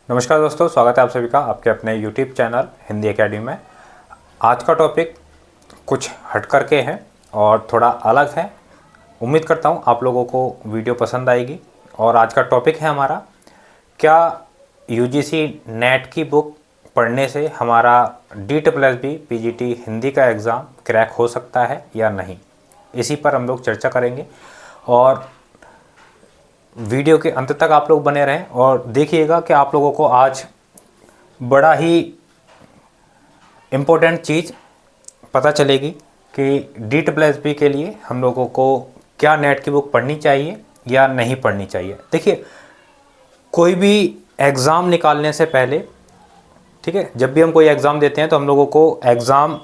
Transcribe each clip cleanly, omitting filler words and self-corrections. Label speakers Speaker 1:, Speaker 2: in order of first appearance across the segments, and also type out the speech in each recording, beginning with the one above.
Speaker 1: नमस्कार दोस्तों, स्वागत है आप सभी का आपके अपने YouTube चैनल हिंदी एकेडमी में। आज का टॉपिक कुछ हट कर के है और थोड़ा अलग है। उम्मीद करता हूँ आप लोगों को वीडियो पसंद आएगी। और आज का टॉपिक है हमारा, क्या UGC नेट की बुक पढ़ने से हमारा DSSB PGT हिंदी का एग्ज़ाम क्रैक हो सकता है या नहीं। इसी पर हम लोग चर्चा करेंगे और वीडियो के अंत तक आप लोग बने रहें और देखिएगा कि आप लोगों को आज बड़ा ही इम्पोर्टेंट चीज़ पता चलेगी कि DSSB के लिए हम लोगों को क्या नेट की बुक पढ़नी चाहिए या नहीं पढ़नी चाहिए। देखिए, कोई भी एग्ज़ाम निकालने से पहले, ठीक है, जब भी हम कोई एग्ज़ाम देते हैं तो हम लोगों को एग्ज़ाम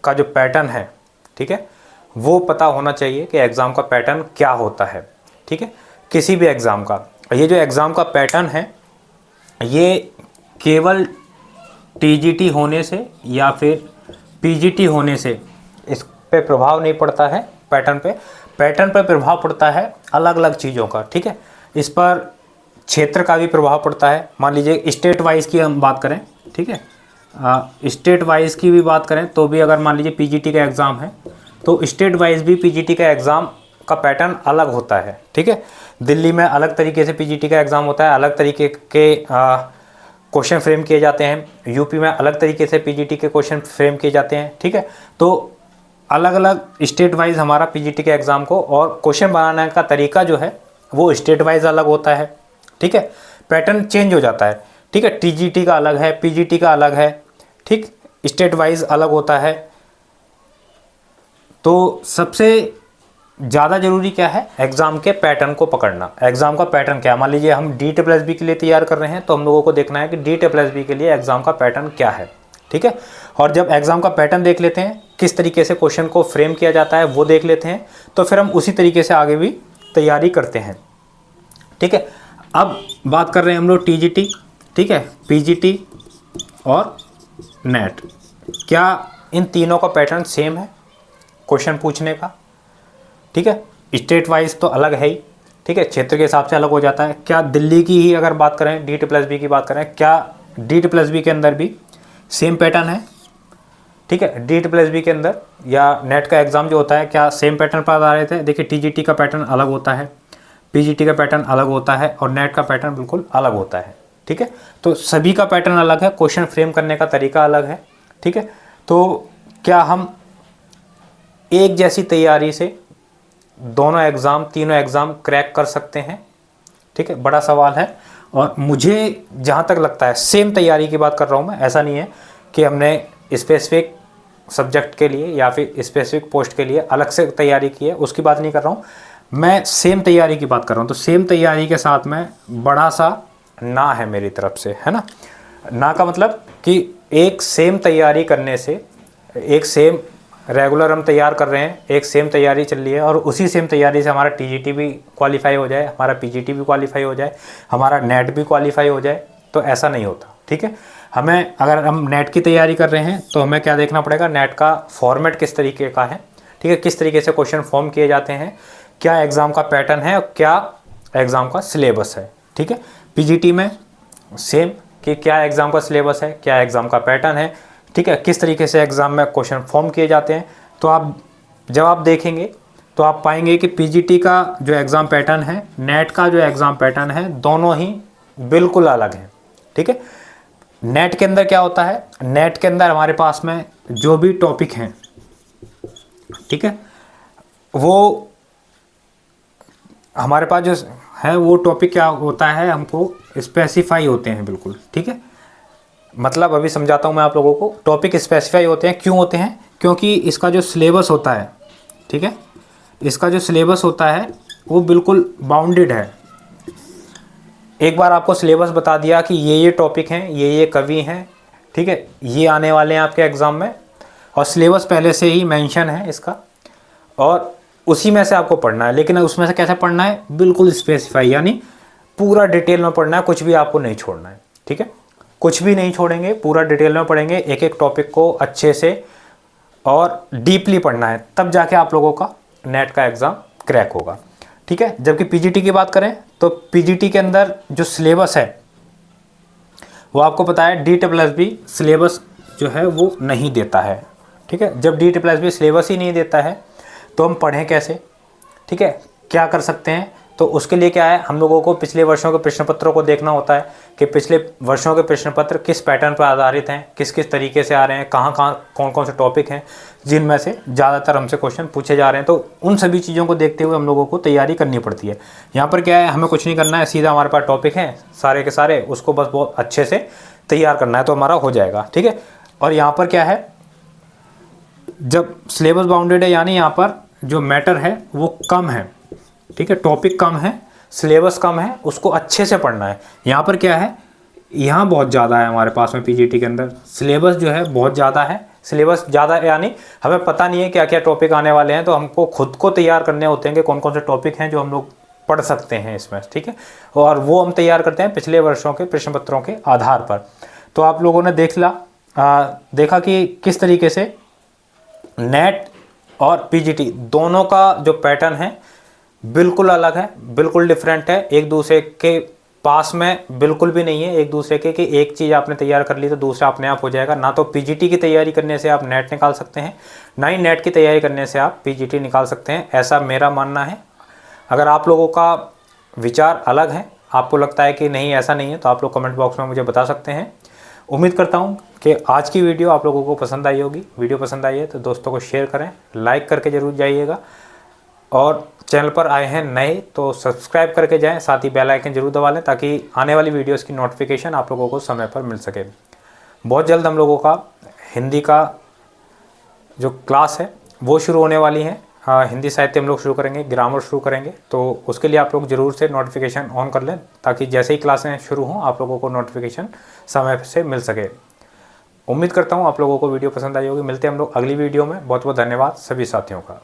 Speaker 1: का जो पैटर्न है, ठीक है, वो पता होना चाहिए कि एग्ज़ाम का पैटर्न क्या होता है। ठीक है, किसी भी एग्ज़ाम का ये जो एग्ज़ाम का पैटर्न है, ये केवल TGT होने से या फिर PGT होने से इस पे प्रभाव नहीं पड़ता है। पैटर्न पे प्रभाव पड़ता है अलग अलग चीज़ों का। ठीक है, इस पर क्षेत्र का भी प्रभाव पड़ता है। मान लीजिए स्टेट वाइज की हम बात करें, ठीक है, स्टेट वाइज की भी बात करें तो भी अगर मान लीजिए PGT का एग्ज़ाम है तो स्टेट वाइज भी PGT का एग्ज़ाम का पैटर्न अलग होता है। ठीक है, दिल्ली में अलग तरीके से PGT का एग्ज़ाम होता है, अलग तरीके के क्वेश्चन फ्रेम किए जाते हैं। यूपी में अलग तरीके से PGT के क्वेश्चन फ्रेम किए जाते हैं। ठीक है, तो अलग अलग स्टेट वाइज हमारा PGT के एग्ज़ाम को और क्वेश्चन बनाने का तरीका जो है वो स्टेट वाइज अलग होता है। ठीक है, पैटर्न चेंज हो जाता है। ठीक है, TGT का अलग है, PGT का अलग है, ठीक, स्टेट वाइज अलग होता है। तो सबसे ज़्यादा ज़रूरी क्या है, एग्ज़ाम के पैटर्न को पकड़ना। एग्ज़ाम का पैटर्न क्या है, मान लीजिए हम DSSB के लिए तैयार कर रहे हैं तो हम लोगों को देखना है कि DSSB के लिए एग्ज़ाम का पैटर्न क्या है। ठीक है, और जब एग्ज़ाम का पैटर्न देख लेते हैं, किस तरीके से क्वेश्चन को फ्रेम किया जाता है वो देख लेते हैं, तो फिर हम उसी तरीके से आगे भी तैयारी करते हैं। ठीक है, अब बात कर रहे हैं हम लोग TGT, ठीक है, PGT और नेट। क्या इन तीनों का पैटर्न सेम है क्वेश्चन पूछने का? ठीक है, स्टेट वाइज तो अलग है ही, ठीक है, क्षेत्र के हिसाब से अलग हो जाता है। क्या दिल्ली की ही अगर बात करें, DSSB की बात करें, क्या DSSB के अंदर भी सेम पैटर्न है? ठीक है, DSSB के अंदर या नेट का एग्ज़ाम जो होता है, क्या सेम पैटर्न पर आधारित है? देखिए, TGT का पैटर्न अलग होता है, PGT का पैटर्न अलग होता है और नेट का पैटर्न बिल्कुल अलग होता है। ठीक है, तो सभी का पैटर्न अलग है, क्वेश्चन फ्रेम करने का तरीका अलग है। ठीक है, तो क्या हम एक जैसी तैयारी से दोनों एग्ज़ाम, तीनों एग्ज़ाम क्रैक कर सकते हैं? ठीक है, बड़ा सवाल है। और मुझे जहाँ तक लगता है, सेम तैयारी की बात कर रहा हूँ मैं, ऐसा नहीं है कि हमने स्पेसिफिक सब्जेक्ट के लिए या फिर स्पेसिफिक पोस्ट के लिए अलग से तैयारी की है, उसकी बात नहीं कर रहा हूँ मैं, सेम तैयारी की बात कर रहा हूँ। तो सेम तैयारी के साथ में बड़ा सा ना है मेरी तरफ से, है ना। ना का मतलब कि एक सेम तैयारी करने से, एक सेम रेगुलर हम तैयार कर रहे हैं, एक सेम तैयारी चल रही है और उसी सेम तैयारी से हमारा TGT भी क्वालिफाई हो जाए, हमारा PGT भी क्वालिफाई हो जाए, हमारा नेट भी क्वालिफाई हो जाए, तो ऐसा नहीं होता। ठीक है, हमें, अगर हम नेट की तैयारी कर रहे हैं तो हमें क्या देखना पड़ेगा, नेट का फॉर्मेट किस तरीके का है, ठीक है, किस तरीके से क्वेश्चन फॉर्म किए जाते हैं, क्या एग्ज़ाम का पैटर्न है और क्या एग्ज़ाम का सिलेबस है। ठीक है, PGT में सेम कि क्या एग्ज़ाम का सिलेबस है, क्या एग्ज़ाम का पैटर्न है, ठीक है, किस तरीके से एग्ज़ाम में क्वेश्चन फॉर्म किए जाते हैं। तो आप जब आप देखेंगे तो आप पाएंगे कि PGT का जो एग्ज़ाम पैटर्न है, नेट का जो एग्ज़ाम पैटर्न है, दोनों ही बिल्कुल अलग हैं। ठीक है, नेट के अंदर क्या होता है, नेट के अंदर हमारे पास में जो भी टॉपिक हैं, ठीक है, वो हमारे पास जो है वो टॉपिक क्या होता है, हमको स्पेसिफाई होते हैं बिल्कुल। ठीक है, मतलब अभी समझाता हूँ मैं आप लोगों को। टॉपिक स्पेसिफाई होते हैं, क्यों होते हैं? क्योंकि इसका जो सिलेबस होता है, ठीक है, इसका जो सिलेबस होता है वो बिल्कुल बाउंडेड है। एक बार आपको सिलेबस बता दिया कि ये टॉपिक हैं, ये कवि हैं, ठीक है, ये आने वाले हैं आपके एग्ज़ाम में, और सिलेबस पहले से ही मेंशन है इसका, और उसी में से आपको पढ़ना है। लेकिन उसमें से कैसे पढ़ना है, बिल्कुल स्पेसिफाई, यानी पूरा डिटेल में पढ़ना है, कुछ भी आपको नहीं छोड़ना है। ठीक है, कुछ भी नहीं छोड़ेंगे, पूरा डिटेल में पढ़ेंगे, एक एक टॉपिक को अच्छे से और डीपली पढ़ना है, तब जाके आप लोगों का नेट का एग्ज़ाम क्रैक होगा। ठीक है, जबकि PGT की बात करें तो PGT के अंदर जो सिलेबस है, वो आपको पता है DSSB सिलेबस जो है वो नहीं देता है, ठीक है। जब DSSB सिलेबस ही नहीं देता है तो हम पढ़ें कैसे, ठीक है। क्या कर सकते हैं, तो उसके लिए क्या है, हम लोगों को पिछले वर्षों के प्रश्न पत्रों को देखना होता है कि पिछले वर्षों के प्रश्न पत्र किस पैटर्न पर आधारित हैं, किस किस तरीके से आ रहे हैं, कहाँ कहाँ कौन कौन से टॉपिक हैं जिनमें से ज़्यादातर हमसे क्वेश्चन पूछे जा रहे हैं। तो उन सभी चीज़ों को देखते हुए हम लोगों को तैयारी करनी पड़ती है। यहाँ पर क्या है, हमें कुछ नहीं करना है, सीधा हमारे पास टॉपिक हैं सारे के सारे, उसको बस बहुत अच्छे से तैयार करना है तो हमारा हो जाएगा, ठीक है। और यहाँ पर क्या है, जब सिलेबस बाउंडेड है यानी यहाँ पर जो मैटर है वो कम है, ठीक है, टॉपिक कम है, सिलेबस कम है, उसको अच्छे से पढ़ना है। यहाँ पर क्या है, यहाँ बहुत ज़्यादा है हमारे पास में पीजीटी के अंदर सिलेबस जो है बहुत ज़्यादा है। सिलेबस ज़्यादा यानी हमें पता नहीं है क्या क्या टॉपिक आने वाले हैं, तो हमको खुद को तैयार करने होते हैं कि कौन कौन से टॉपिक हैं जो हम लोग पढ़ सकते हैं इसमें, ठीक है। और वो हम तैयार करते हैं पिछले वर्षों के प्रश्न पत्रों के आधार पर। तो आप लोगों ने देखा कि किस तरीके से नेट और पीजीटी दोनों का जो पैटर्न है बिल्कुल अलग है, बिल्कुल डिफरेंट है, एक दूसरे के पास में बिल्कुल भी नहीं है एक दूसरे के, कि एक चीज़ आपने तैयार कर ली तो दूसरा अपने आप हो जाएगा। ना तो पीजीटी की तैयारी करने से आप नेट निकाल सकते हैं, ना ही नेट की तैयारी करने से आप पीजीटी निकाल सकते हैं, ऐसा मेरा मानना है। अगर आप लोगों का विचार अलग है, आपको लगता है कि नहीं ऐसा नहीं है, तो आप लोग कमेंट बॉक्स में मुझे बता सकते हैं। उम्मीद करता हूँ कि आज की वीडियो आप लोगों को पसंद आई होगी। वीडियो पसंद आई है तो दोस्तों को शेयर करें, लाइक करके ज़रूर जाइएगा, और चैनल पर आए हैं नए तो सब्सक्राइब करके जाएं, साथ ही बेल आइकन जरूर दबा लें ताकि आने वाली वीडियोस की नोटिफिकेशन आप लोगों को समय पर मिल सके। बहुत जल्द हम लोगों का हिंदी का जो क्लास है वो शुरू होने वाली है। हिंदी साहित्य हम लोग शुरू करेंगे, ग्रामर शुरू करेंगे, तो उसके लिए आप लोग ज़रूर से नोटिफिकेशन ऑन कर लें ताकि जैसे ही क्लासें शुरू हों आप लोगों को नोटिफिकेशन समय से मिल सके। उम्मीद करता हूँ आप लोगों को वीडियो पसंद आई होगी। मिलते हैं हम लोग अगली वीडियो में। बहुत बहुत धन्यवाद सभी साथियों का।